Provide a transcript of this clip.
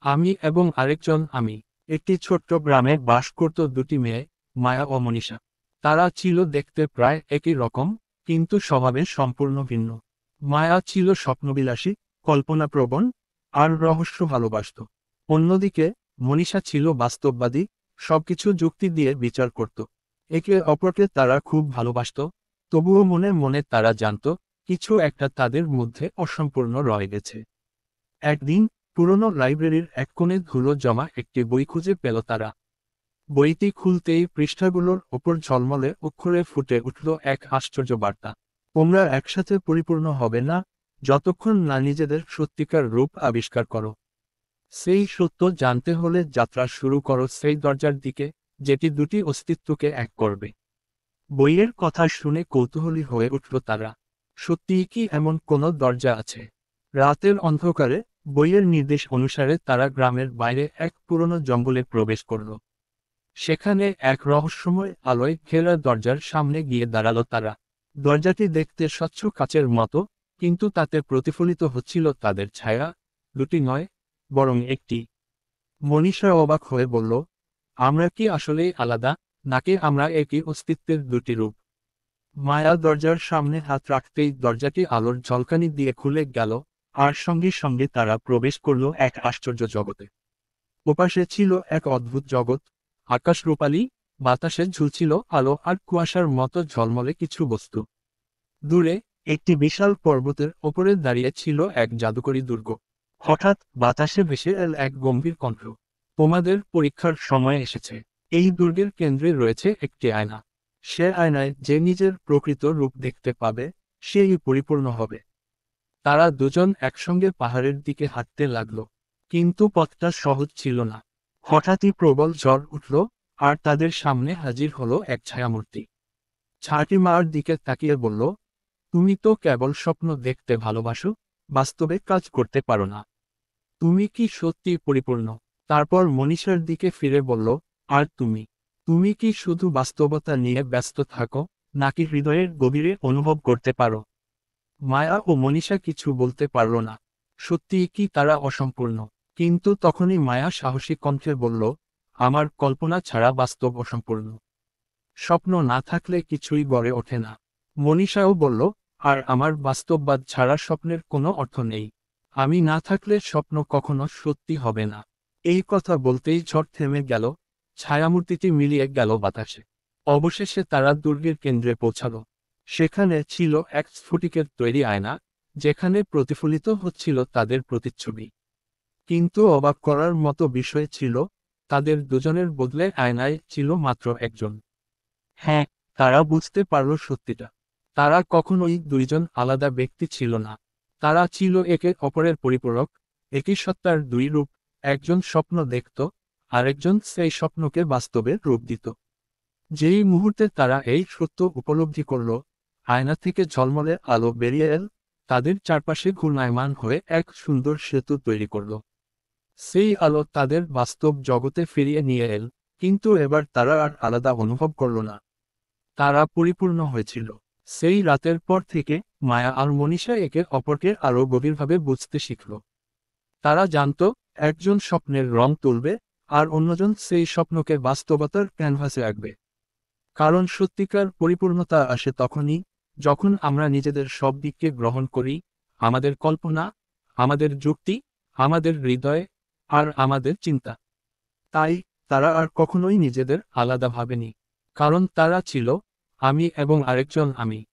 আমি এবং আরেকজন আমি। একটি ছোট্ট গ্রামে বাস করত দুটি মেয়ে, মায়া ও মনীষা। তারা ছিল দেখতে প্রায় একই রকম, কিন্তু স্বভাবে সম্পূর্ণ ভিন্ন। মায়া ছিল স্বপ্নবিলাসী, কল্পনাপ্রবণ আর রহস্য ভালোবাসত। অন্যদিকে মনীষা ছিল বাস্তববাদী, সবকিছু যুক্তি দিয়ে বিচার করত। একে অপরকে তারা খুব ভালোবাসত, তবুও মনে মনে তারা জানত কিছু একটা তাদের মধ্যে অসম্পূর্ণ রয়ে গেছে। একদিন পুরনো লাইব্রেরির এক কোণে ধুলো জমা একটি বই খুঁজে পেল তারা। বইটি খুলতেই পৃষ্ঠাগুলোর ওপর ঝলমলে অক্ষরে ফুটে উঠল এক আশ্চর্য বার্তা। তোমরা একসাথে পরিপূর্ণ হবে না, যতক্ষণ না নিজেদের সত্যিকার রূপ আবিষ্কার করো। সেই সত্য জানতে হলে যাত্রা শুরু করো সেই দরজার দিকে, যেটি দুটি অস্তিত্বকে এক করবে। বইয়ের কথা শুনে কৌতূহলী হয়ে উঠল তারা। সত্যিই কি এমন কোনো দরজা আছে? রাতের অন্ধকারে বইয়ের নির্দেশ অনুসারে তারা গ্রামের বাইরে এক পুরনো জঙ্গলে প্রবেশ করল। সেখানে এক রহস্যময় আলোয় ঘেরা দরজার সামনে গিয়ে দাঁড়ালো তারা। দরজাটি দেখতে স্বচ্ছ কাচের মতো, কিন্তু তাতে প্রতিফলিত হচ্ছিল তাদের ছায়া, দুটি নয়, বরং একটি। মনীষা অবাক হয়ে বলল, আমরা কি আসলেই আলাদা, নাকি আমরা একই অস্তিত্বের দুটি রূপ? মায়া দরজার সামনে হাত রাখতেই দরজাটি আলোর ঝলকানি দিয়ে খুলে গেল, আর সঙ্গে সঙ্গে তারা প্রবেশ করল এক আশ্চর্য জগতে। ওপাশে ছিল এক অদ্ভুত জগৎ, আকাশ রূপালী, বাতাসে ঝুলছিল আলো আর কুয়াশার মতো ঝলমলে কিছু বস্তু। দূরে একটি বিশাল পর্বতের ওপরে দাঁড়িয়ে ছিল এক জাদুকরী দুর্গ। হঠাৎ বাতাসে ভেসে এল এক গম্ভীর কণ্ঠ। তোমাদের পরীক্ষার সময় এসেছে। এই দুর্গের কেন্দ্রে রয়েছে একটি আয়না। সে আয়নায় যে নিজের প্রকৃত রূপ দেখতে পাবে, সেই পরিপূর্ণ হবে। তারা দুজন একসঙ্গে পাহাড়ের দিকে হাঁটতে লাগল। কিন্তু পথটা সহজ ছিল না। হঠাৎই প্রবল ঝড় উঠল, আর তাদের সামনে হাজির হলো এক ছায়ামূর্তি। ছায়াটি মার দিকে তাকিয়ে বলল, তুমি তো কেবল স্বপ্ন দেখতে ভালোবাসো, বাস্তবে কাজ করতে পারো না। তুমি কি সত্যি পরিপূর্ণ? তারপর মনীষার দিকে ফিরে বলল, আর তুমি? তুমি কি শুধু বাস্তবতা নিয়ে ব্যস্ত থাকো, নাকি হৃদয়ের গভীরে অনুভব করতে পারো? মায়া ও মনীষা কিছু বলতে পারল না। সত্যিই কি তারা অসম্পূর্ণ? কিন্তু তখনই মায়া সাহসী কণ্ঠে বলল, আমার কল্পনা ছাড়া বাস্তব অসম্পূর্ণ। স্বপ্ন না থাকলে কিছুই গড়ে ওঠে না। মনীষাও বলল, আর আমার বাস্তববাদ ছাড়া স্বপ্নের কোনো অর্থ নেই। আমি না থাকলে স্বপ্ন কখনো সত্যি হবে না। এই কথা বলতেই ঝড় থেমে গেল, ছায়ামূর্তিটি মিলিয়ে গেল বাতাসে। অবশেষে তারা দুর্গের কেন্দ্রে পৌঁছালো। সেখানে ছিল এক স্ফটিকের তৈরি আয়না, যেখানে প্রতিফলিত হচ্ছিল তাদের প্রতিচ্ছবি। কিন্তু অবাক করার মতো বিষয় ছিল, তাদের দুজনের বদলে আয়নায় ছিল মাত্র একজন। হ্যাঁ, তারা বুঝতে পারল সত্যিটা। তারা কখনোই দুইজন আলাদা ব্যক্তি ছিল না। তারা ছিল একে অপরের পরিপূরক, একই সত্তার দুই রূপ। একজন স্বপ্ন দেখত, আরেকজন সেই স্বপ্নকে বাস্তবে রূপ দিত। যেই মুহূর্তে তারা এই সত্য উপলব্ধি করল, আয়না থেকে ঝলমলে আলো বেরিয়ে এল, তাদের চারপাশে ঘূর্ণায়মান হয়ে এক সুন্দর সেতু তৈরি করল। সেই আলো তাদের বাস্তব জগতে ফিরিয়ে নিয়ে এল, কিন্তু এবার তারা আর আলাদা অনুভব করল না। তারা পরিপূর্ণ হয়েছিল। সেই রাতের পর থেকে মায়া আর মনীষা একে অপরকে আরও গভীরভাবে বুঝতে শিখল। তারা জানত, একজন স্বপ্নের রং তুলবে, আর অন্যজন সেই স্বপ্নকে বাস্তবতার ক্যানভাসে আঁকবে। কারণ সত্যিকার পরিপূর্ণতা আসে তখনই, যখন আমরা নিজেদের সব দিককে গ্রহণ করি, আমাদের কল্পনা, আমাদের যুক্তি, আমাদের হৃদয়, আর আমাদের চিন্তা। তাই তারা আর কখনোই নিজেদের আলাদা ভাবেনি। কারণ তারা ছিল আমি এবং আরেকজন আমি।